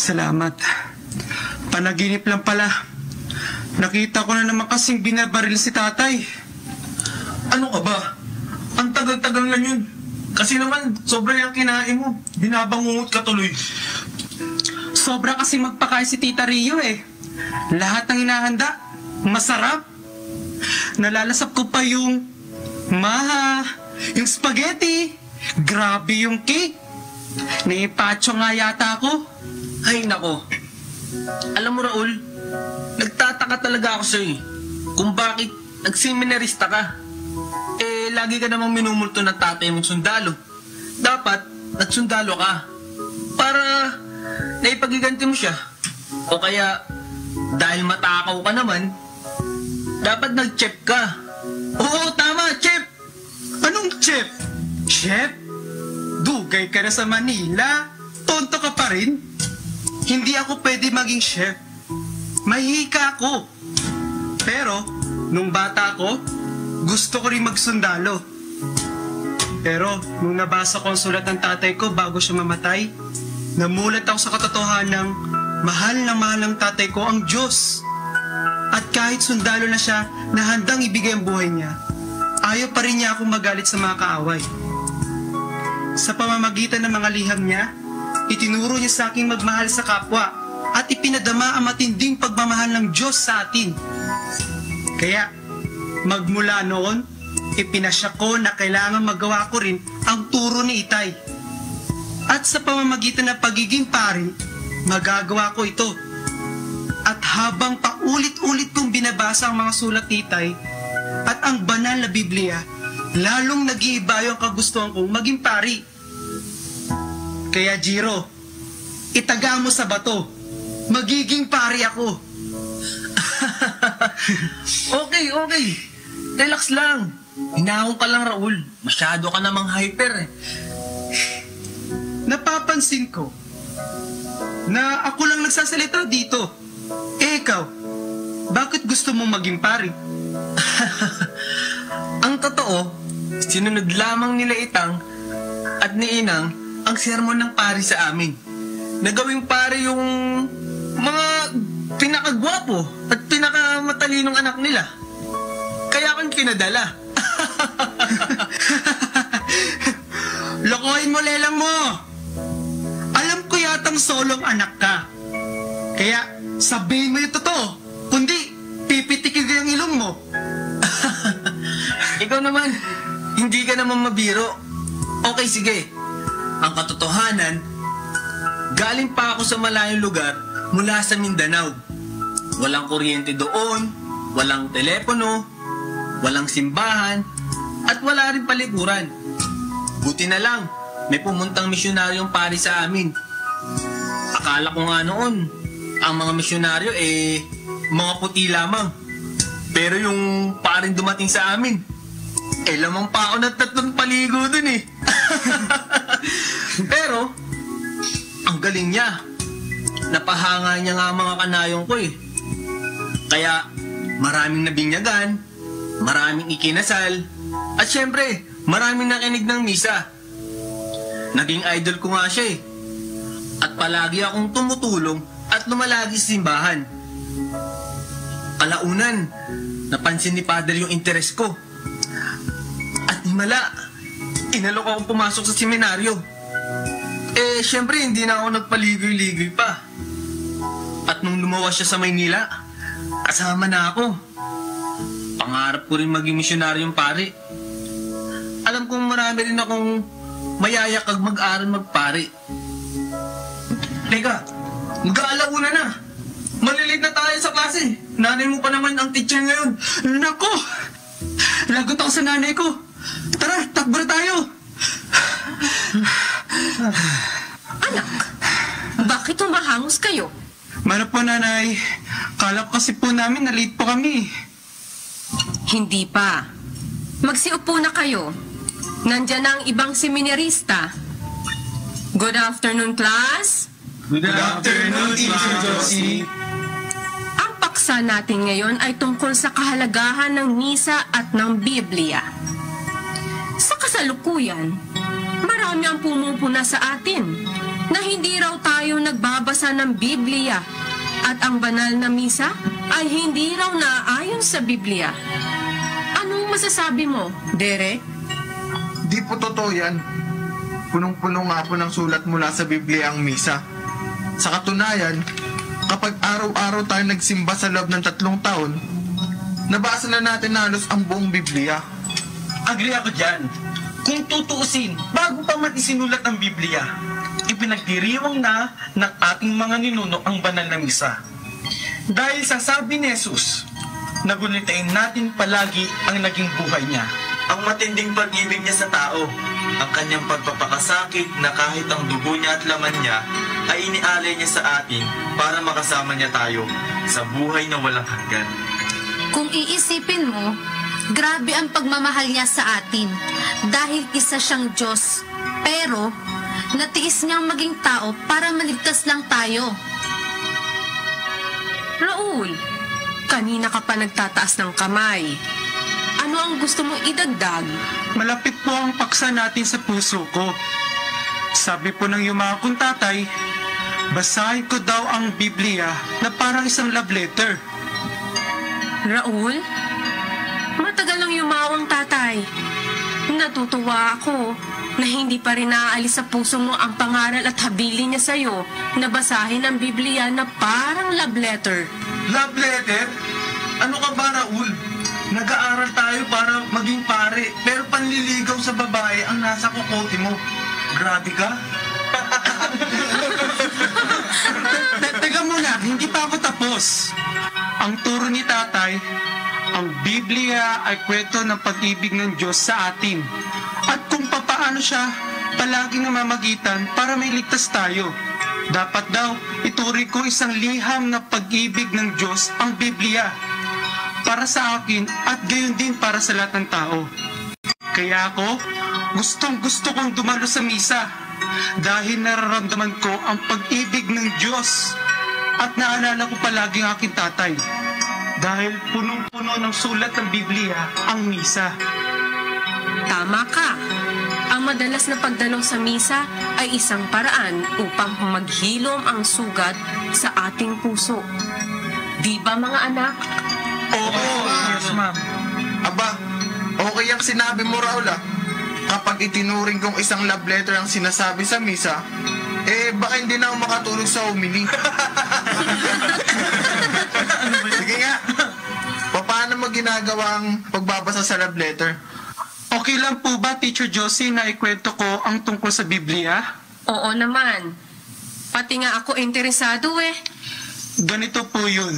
Salamat. Panaginip lang pala. Nakita ko na naman kasing binabaril si tatay. Ano ka ba? Ang tagal-tagal na yun. Kasi naman, sobra yung kinain mo. Binabangungot ka tuloy. Sobra kasi magpakain si Tita Rio eh. Lahat ng hinahanda, masarap. Nalalasap ko pa yung yung spaghetti. Grabe yung cake. Naipacho nga yata ako. Ay, nako. Alam mo, Raul, nagtataka talaga ako sa'yo kung bakit nagseminarista ka. Lagi ka namang minumulto ng tatay mong sundalo. Dapat, nagsundalo ka. Para naipagiganti mo siya. O kaya, dahil matakaw ka naman, dapat nag-chef ka. Oo, tama, chef! Anong chef? Chef? Dugay ka na sa Manila? Tonto ka pa rin? Hindi ako pwede maging chef. Mahika ako. Pero, nung bata ako, gusto ko rin magsundalo. Pero, nung nabasa ko ang sulat ng tatay ko bago siya mamatay, namulat ako sa katotohanan ng mahal ng tatay ko ang Diyos. At kahit sundalo na siya na handang ibigay ang buhay niya, ayaw pa rin niya akong magalit sa mga kaaway. Sa pamamagitan ng mga liham niya, itinuro niya sa aking magmahal sa kapwa at ipinadama ang matinding pagmamahal ng Diyos sa atin. Kaya, magmula noon, ipinasya ko na kailangan magawa ko rin ang turo ni Itay. At sa pamamagitan ng pagiging pari, magagawa ko ito. At habang paulit-ulit kong binabasa ang mga sulat ni Itay at ang banal na Biblia, lalong nag-iiba yung kagustuhan kong maging pari. Kaya Jiro, itaga mo sa bato. Magiging pari ako. Okay. Relax lang. Hinahon ka lang, Raul. Masyado ka namang hyper eh. Napapansin ko na ako lang nagsasalita dito. Ikaw, bakit gusto mong maging pari? Ang totoo, sinunod lamang nila Itang at ni Inang ang sermon ng pari sa amin. Nagawing pari yung mga pinakagwapo at pinakamatalinong anak nila. Kaya akong kinadala. Lokohin mo, lelang mo! Alam ko yatang solong anak ka. Kaya sabihin mo yung totoo. Kundi, pipitikin ko yung ilong mo. Ikaw naman, hindi ka naman mabiro. Okay, sige. Ang katotohanan, galing pa ako sa malayong lugar mula sa Mindanao. Walang kuryente doon, walang telepono, walang simbahan, at wala rin palikuran. Buti na lang, may pumuntang misyonaryong pari sa amin. Akala ko nga noon, ang mga misyonaryo mga puti lamang. Pero yung paring dumating sa amin, lamang pa ako ng 3 paligo dun eh. Pero, ang galing niya. Napahanga niya nga mga kanayong ko eh. Kaya, maraming nabinyagan, maraming ikinasal, at syempre, maraming nakinig ng misa. Naging idol ko nga siya eh. At palagi akong tumutulong at lumalagi sa simbahan. Kalaunan, napansin ni Padre yung interes ko. At himala, inalok akong pumasok sa seminaryo. Syempre, hindi na ako nagpaligoy-ligoy pa. At nung lumawas siya sa Maynila, kasama na ako. Pangarap ko rin maging misyonaryong pari. Alam kong marami rin akong mayayakag mag-aral magpari. Teka, mag-aalauna na. Malilate na tayo sa klase. Nanay mo pa naman ang teacher ngayon. Nako! Lagot ako sa nanay ko. Tara, takbo na tayo. Anak, bakit humahangos kayo? Mano po, nanay. Kala ko kasi po namin na late po kami. Hindi pa. Magsiupo na kayo. Nandyan na ang ibang seminarista. Good afternoon, class. Good afternoon, Teacher Josie. Ang paksa natin ngayon ay tungkol sa kahalagahan ng misa at ng Biblia. Sa kasalukuyan, marami ang pumupuna sa atin. na hindi raw tayo nagbabasa ng Biblia at ang banal na misa ay hindi raw naaayon sa Biblia. Anong masasabi mo, Derek? Di po totoo yan. Punong-puno nga po ng sulat mula sa Biblia ang misa. Sa katunayan, kapag araw-araw tayo nagsimba sa loob ng 3 taon, nabasa na natin halos ang buong Biblia. Agree ako dyan. Kung tutuusin, bago pa man isinulat ang Biblia, ipinagdiriwang na ng ating mga ninuno ang banal na misa. Dahil sa sabi ni Jesus, nagunitain natin palagi ang naging buhay niya. Ang matinding pag-ibig niya sa tao, ang kanyang pagpapakasakit na kahit ang dugo niya at laman niya ay inialay niya sa atin para makasama niya tayo sa buhay na walang hanggan. Kung iisipin mo, grabe ang pagmamahal niya sa atin dahil isa siyang Diyos. Pero, natiis niyang maging tao para maligtas lang tayo. Raul, kanina ka pa nagtataas ng kamay. Ano ang gusto mong idagdag? Malapit po ang paksa natin sa puso ko. Sabi po ng yumaong kong tatay, basahin ko daw ang Biblia na parang isang love letter. Raul, matagal ang yumawang tatay. Natutuwa ako na hindi pa rin naaalis sa puso mo ang pangaral at habilin niya sa'yo na basahin ang Biblia na parang love letter. Love letter? Ano ka ba, Raul? Nag-aaral tayo para maging pare, pero panliligaw sa babae ang nasa kukote mo. Grabe ka? Teka muna, hindi pa ako tapos. Ang turo ni tatay, ang Biblia ay kwento ng pag-ibig ng Diyos sa atin. At kung papaano siya palaging namamagitan para may ligtas tayo. Dapat daw ituri ko isang liham na pag-ibig ng Diyos ang Biblia. Para sa akin at gayon din para sa lahat ng tao. Kaya ako, gustong-gusto kong dumalo sa misa dahil nararamdaman ko ang pag-ibig ng Diyos at naalala ko palagi ang aking tatay dahil punong-puno ng sulat ng Biblia ang misa. Tama ka. Ang madalas na pagdalo sa misa ay isang paraan upang maghilom ang sugat sa ating puso. Di ba mga anak? Oo, yes ma'am. Aba, okay ang sinabi mo, Raul, ah. Kapag itinuring kong isang love letter ang sinasabi sa misa, baka hindi na ako makatulog sa homily. Sige nga, paano mo ginagawa ang pagbabasa sa love letter? Okay lang po ba, Teacher Josie, na ikwento ko ang tungkol sa Biblia? Oo naman. Pati nga ako interesado eh. Ganito po yun.